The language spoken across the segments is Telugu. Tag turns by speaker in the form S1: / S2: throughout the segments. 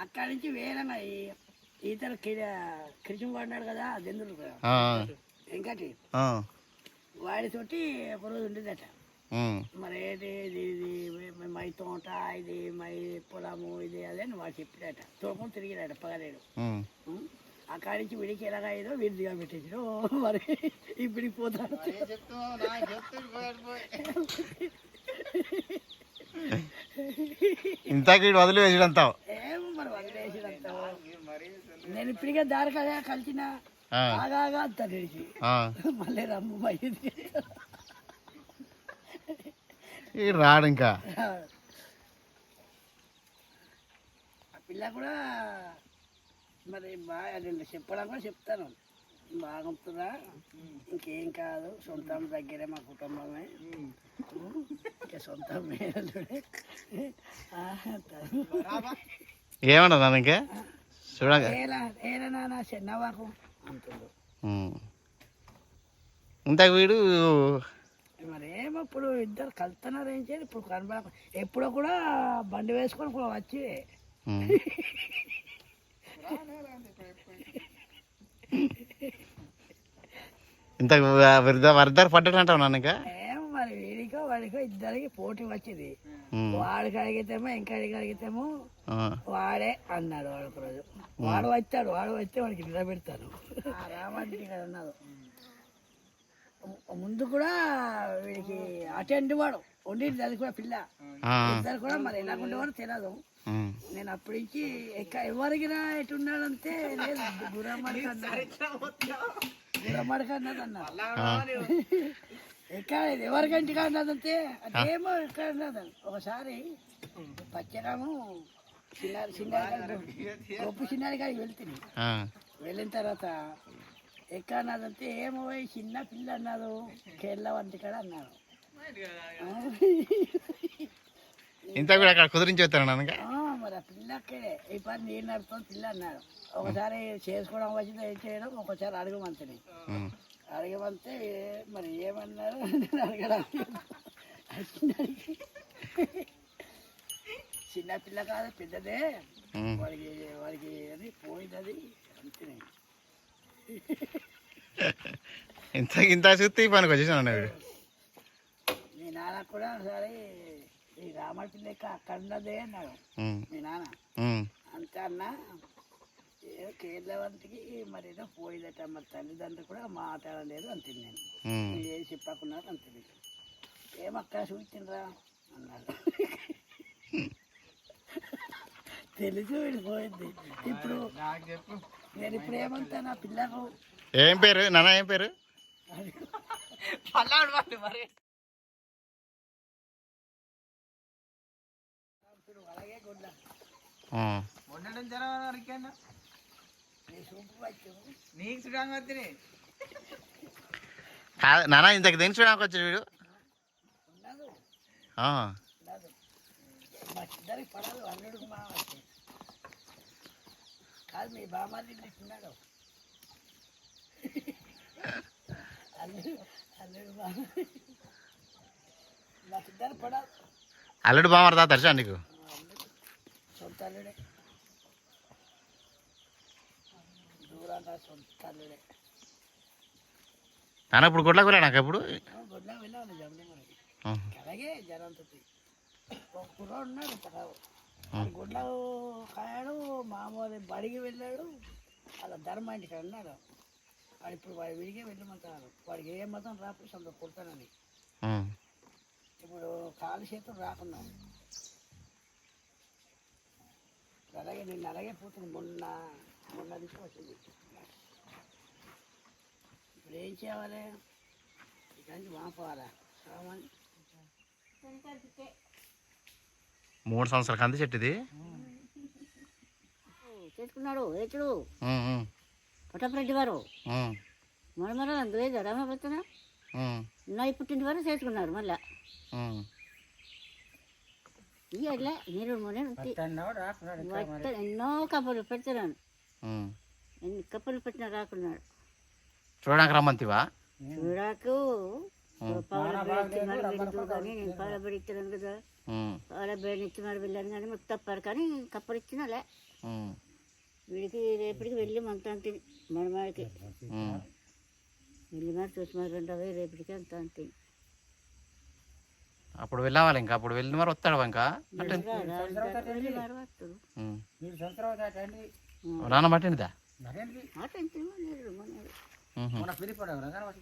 S1: అక్కడి నుంచి వేరే ఈతలు కిరిచం పడినాడు కదా దెందులు వెంకటి వాడితోటి ఒకరోజు ఉండేదట. మరి ఏంటి ఇది మై తోట, ఇది మై పొలము, ఇది అదే అని వాడు చెప్పాడట. తోకం తిరిగిరాట పగలేడు. అక్కడి నుంచి విడికి ఎలాగా అయ్యో విడిదిగా పెట్టేసాడు. మరి ఇప్పుడు పోతాడు.
S2: ఇంతకీ వదిలివేసాడంతా
S1: ఏమో మరి వదిలేసాడంతా. నేను ఇప్పటికే దారి కలిసిన ఆగా అంతా తెలిసి మళ్ళీ రమ్ము అయ్యింది
S2: రాడు ఇంకా.
S1: ఆ పిల్ల కూడా మరి బాగా చెప్పడం కూడా చెప్తాను. బాగుంటుందా, ఇంకేం కాదు, సొంతం దగ్గరే మా కుటుంబమే, ఇంకా సొంతం
S2: ఏమన్నా ఇంకా చూడగా
S1: ఏనా చిన్నవాకు అంటుండు.
S2: ఇంత వీడు
S1: మరేమో ఇప్పుడు ఇద్దరు కలుతున్నారు. ఏం చేయాలి ఇప్పుడు కనబడ. ఎప్పుడో కూడా బండి వేసుకొని కూడా వచ్చి
S2: ఇంత వరదలు పడ్డాడు అంటావు నాన్న.
S1: ఏమో మరి వీడికో వాడికో ఇద్దరికి పోటీ వచ్చింది. వాడికి అడిగితేమో ఇంకా అడిగితేమో వాడే అన్నాడు. వాడు ఒక రోజు వాడు వచ్చాడు. వాడు వస్తే వాడికి నిలబెడతాను రామంటి కదా అన్నాడు. ముందు కూడా వీడికి అటెండ్ వాడు వండి అది కూడా పిల్ల ఇద్దరు కూడా మరి ఎలా ఉండేవాడు తెలియదు. నేను అప్పటి నుంచి ఎవరికి రా ఎటున్నాడంతే లేదు గురమ్మడికి అన్నది అన్నారు. ఎక్కడ ఎవరికంటికి అన్నదంతే అదేమో ఎక్కడ అన్నది. ఒకసారి పచ్చరాము గొప్ప చిన్నారి కాడికి వెళ్తుంది. వెళ్ళిన తర్వాత ఎక్కడ అన్నదంతే ఏమో చిన్న పిల్ల అన్నారు. కేరళ వంటి కాడ అన్నారు.
S2: ఇంత కూడా అక్కడ కుదిరించి వస్తాను
S1: మరి ఆ పిల్ల అక్కడే ఈ పని నేను నడుపుతాను పిల్ల అన్నాడు. ఒకసారి చేసుకోవడం వచ్చింది ఏం చేయడం, ఒకసారి అడగమంతని అడగమంతే మరి ఏమన్నారు అడగడానికి చిన్న పిల్ల కాదు పెద్దదే వాడికి వాడికి అని పోయినది అంతే.
S2: ఇంత చూస్తే ఈ పనికి వచ్చేసాను.
S1: మీ నాన్న కూడా ఒకసారి ఈ రామటి లెక్క అక్కడ ఉన్నదే అన్నాడు మీ నాన్న. అంతే అన్న కేరళ వంటికి మరి ఏదో పోయిందట. మరి తల్లిదండ్రులు కూడా మాట్లాడలేదు అంతే. నేను ఏది చెప్పకున్నారు అంతే. ఏమక్క చూపించిండ్రా అన్నాడు. తెలుసు వీడు పోయింది. ఇప్పుడు నేను ఇప్పుడు ఏమంటా నా పిల్లకు
S2: ఏం పేరు నాన్న, ఏం పేరు? నాన్న ఇంతకు దేని చూడడానికి వచ్చాడు వీడు?
S1: పడదు అల్లుడు మా కాదు మీ బామారి ఉన్నాడు.
S2: అల్లుడు బామరదా దర్శా నీకు?
S1: సొంత అల్లుడే, దూరంగా సొంత అల్లుడే.
S2: నాన్న ఇప్పుడు గుడ్లకు వెళ్ళా నాకు ఎప్పుడు
S1: గుడ్లకు వెళ్ళాను జమ్మి మనకి అలాగే జనంతో కుర్రాడు ఉన్నాడు. గుడ్లకు కాయాడు మామూలు బడికి వెళ్ళాడు. అలా ధర్మ ఇంటికి అన్నాడు. వాడు ఇప్పుడు వాడి విడిగే వెళ్ళమంటారు. వాడికి ఏ మతం రాకపోతే అంత కొడతానని. ఇప్పుడు కాలు చేతులు రాకున్నాం. అలాగే నేను అలాగే పోతుంది. మొన్న తీసుకొచ్చింది. ఇప్పుడు ఏం చేయాలి? ఇక్కడి నుంచి మాపోవాలా?
S2: 3 సంవత్సరాల కంది చెట్టు ఇది
S3: చేసుకున్నాడు. ఏచుడు పుట్టపరెడ్డి వారు మన లేదు రామపడుతున్న నై పుట్టింటి వారు చేసుకున్నారు. మళ్ళా ఇట్లా మీరు ఎన్నో కప్పలు పెడుతున్నాను. ఎన్ని కప్పలు పెట్టినా రాకున్నాడు.
S2: చూడడానికి రమ్మంతివా?
S3: చూడాకు పాలబడి కానీ నేను పాలబడి ఇచ్చాను కదా. వాళ్ళ బేడ ఇచ్చినారు వెళ్ళాను కానీ మాకు తప్పారు కానీ కప్పలు ఇచ్చినాలే వీడికి రేపటికి వెళ్ళి అంత అంತೀನಿ మనమాడికి వెళ్ళి మరి చూసి మరి 2,000 రేపటికి అంత అంತೀನಿ.
S2: అప్పుడు వెళ్ళావాలి ఇంకా అప్పుడు వెళ్ళిన మరి వస్తాడు ఇంకా
S3: వెళ్ళి మరి వస్తాడు.
S2: నాన్న పట్టిందా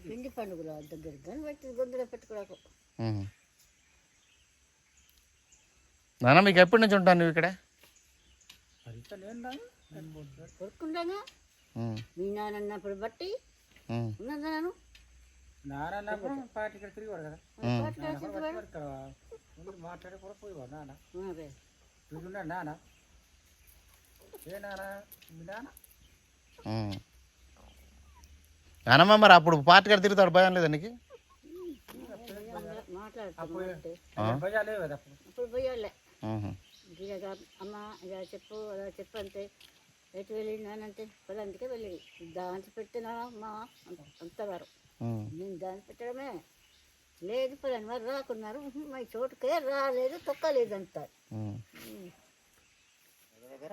S3: పిండి పండుగలు దగ్గర కానీ పెట్టి గొంతులో పెట్టుకోవడానికి.
S2: నాన్న మీకు ఎప్పటి నుంచి ఉంటాను నువ్వు ఇక్కడ?
S3: కొడుకుంటాను మీ నాన్నప్పుడు బట్టి ఉన్నదా నేను
S2: నానమ్మ మరి అప్పుడు పార్టీ గారు తిరుగుతాడు భయం లేదా నీకు?
S3: అప్పుడు పోయాలే అమ్మ ఇలా చెప్పు అలా చెప్పు అంతే ఎటు వెళ్ళినానంటే పొలాంటికే వెళ్ళి దాంచి పెట్టినా మా అంతవారు నేను దాన్ని పెట్టడమే లేదు పొలాన్ని వారు రాకున్నారు మా చోటుకే రాలేదు తొక్కలేదు అంటారు.
S1: దగ్గర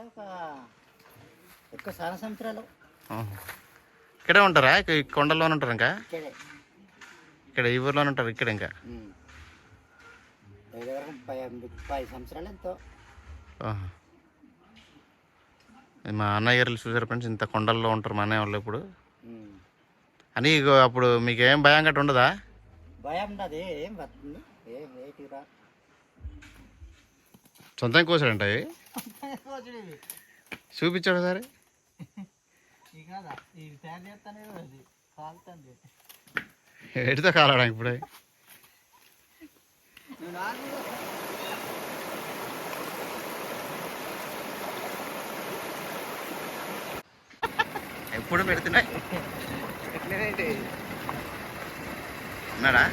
S1: ఒక చాలా సంవత్సరాలు
S2: ఇక్కడే ఉంటారా? కొండల్లోనే ఉంటారు ఇంకా? ఇక్కడ ఈ ఊర్లోనే ఉంటారు ఇక్కడ ఇంకా?
S1: 10 సంవత్సరాలు ఎంతో.
S2: మా అన్నయ్య గారు చూసారు ఫ్రెండ్స్, ఇంత కొండల్లో ఉంటారు మా అన్నయ్య వాళ్ళు ఇప్పుడు అని. అప్పుడు మీకు ఏం భయం గట్ట ఉండదా?
S1: భయం ఉండదు, ఏం వస్తుంది
S2: సొంతంగా కోసాడంట చూపించాడు సరే ఎడితో కాలడా ఇప్పుడే? ఎప్పుడు పెడుతున్నాయి ఉన్నాడా?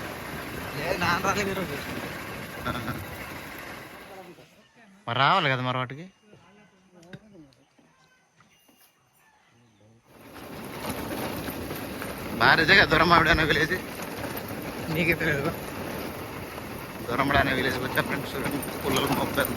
S2: మరి రావాలి కదా మరి వాటికి. భారీగా దూరమావిడ అనే విలేజ్ నీకే తెలియదు. దూరమాడ అనే విలేజ్ వచ్చా ఫ్రెండ్స్, పుల్లలు మొక్కుతారు.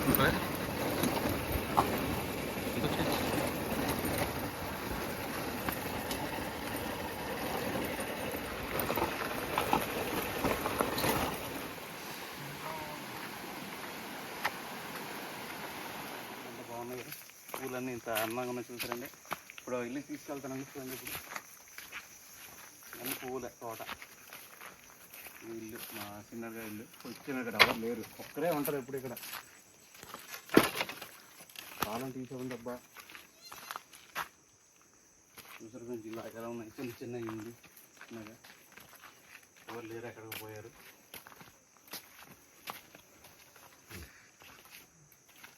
S2: బాగున్నాయి పూలన్నీ ఇంత అందంగా చూసారండి. ఇప్పుడు ఇల్లు తీసుకెళ్తానండి చూడండి. ఇప్పుడు అన్ని పువ్వులే తోట. ఇల్లు మా చిన్నగా ఇల్లు వచ్చిన ఇక్కడ ఎవరు లేరు, ఒక్కరే ఉంటారు ఎప్పుడు ఇక్కడ. కాలం తీసేది అబ్బా. చూసారు జిల్లా ఎలా ఉన్నాయి, చిన్న చిన్న ఇల్లు చిన్నగా, ఎవరు లేరు, ఎక్కడికి పోయారు.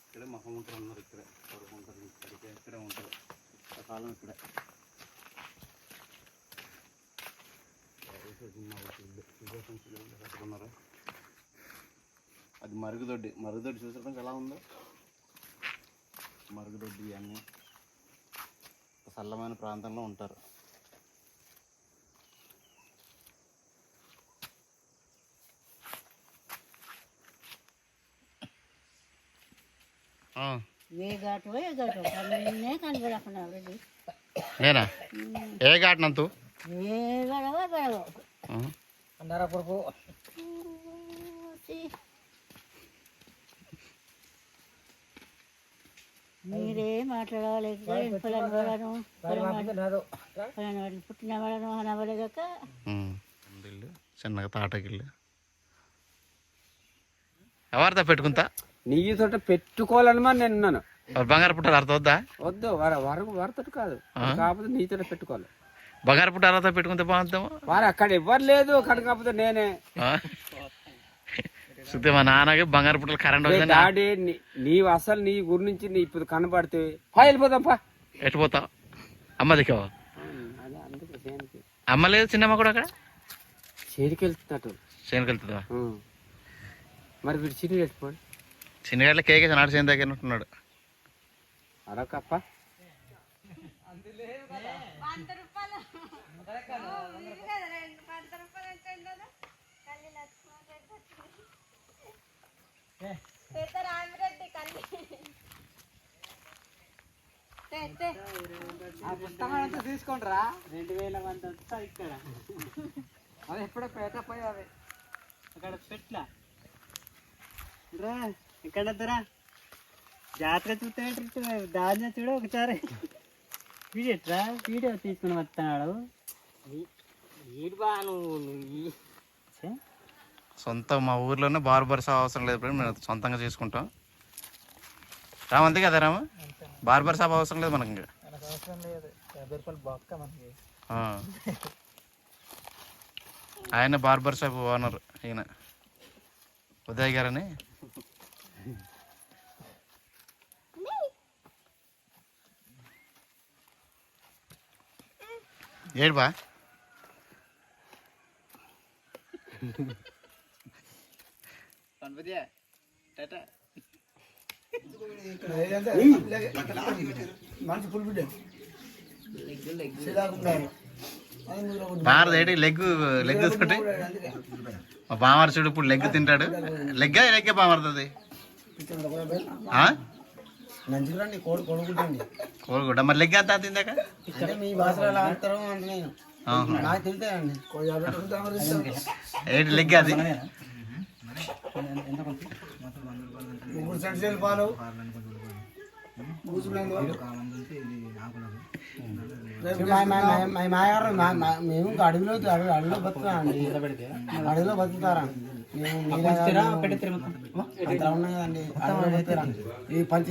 S2: ఇక్కడే మహమ్మతులు ఉన్నారు, ఇక్కడే పడుకుంటారు, ఇక్కడే ఉంటారు కాలం ఇక్కడే. కట్టుకున్నారు. అది మరుగుదొడ్డి. మరుగుదొడ్డి చూసారు ఎలా ఉందో. మరుగుదొడ్డి అన్నీ సల్లమైన ప్రాంతంలో ఉంటారు. నేనా ఏ ఘాట్నంతు
S1: అందారా కొడుకు
S3: మీరే మాట్లాడాలి. పుట్టిన వాళ్ళను అనవలేక
S2: ఇల్లు చిన్నగా తాటకిల్లు ఎవరితో పెట్టుకుంటా
S4: నీతో పెట్టుకోవాలని మరి నేను ఉన్నాను.
S2: బంగారు పుట్టారు అర్థం వద్దా?
S4: వద్దు వారితో కాదు, కాకపోతే నీతో పెట్టుకోవాలి.
S2: బంగారు పుట్టారతో పెట్టుకుంటే బాగుంటాము.
S4: వారు అక్కడ ఎవరు లేదు, అక్కడ కాకపోతే నేనే.
S2: చూస్తే మా నాన్నకి బంగారు పుట్టలు కరెంట్
S4: డాడీ నీవు అసలు నీ గురించి నీ ఇప్పుడు కనపడితే వెళ్ళిపోతాం పా.
S2: ఎటు పోతావు? అమ్మ దిక్కవా? అమ్మ లేదు చిన్నమ్మ కూడా అక్కడ
S4: చేరికి వెళ్తున్నట్టు.
S2: చేనుకి వెళ్తుందా?
S4: మరి వీడు చిన్న వెళ్ళిపోండి.
S2: చిన్నగడ్ల కేకేసి నాడు చేను దగ్గర ఉంటున్నాడు.
S4: అరకప్ప ఆ పుస్తకం అంతా తీసుకుంటారా 2000 మంది అంతా ఇక్కడ అది ఎప్పుడో పేట పోయి అవి అక్కడ పెట్ల రా ఇక్కడ వద్దరా జాతర చూస్తే దాని చూడ ఒకసారి వీడెట్రా వీడియో తీసుకుని వస్తున్నాడు వీడు బా నువ్వు
S2: సొంత మా ఊర్లోనే బార్బర్ షాప్ అవసరం లేదు, మేము సొంతంగా చేసుకుంటాం. రామ్ అంతే కదా రామ, బార్బర్ షాప్ అవసరం లేదు మనకి. ఇంకా ఆయన బార్బర్ షాప్ ఓనర్ ఈయన ఉదయ్ గారని. ఏడు బా బామర్ లెగ్ తోటి మా బామర్ చూడు ఇప్పుడు లెగ్ తింటాడు. లెగ్గే బామర్ది కోడిగుడ్డ. మరి లెగ్ అంతా తిందాక
S1: మీ భాషలో ఎలా అంటారో అంటే నేను నాకు తింటాయండి.
S2: ఏంటి లెగ్ అది?
S1: 3 సెంట్లు పాలు మాయారు మేము అడవిలో బతుకుతామండి. అడవిలో బతుకుతారా మేము ఉన్నాయి కదండి. ఈ పంచి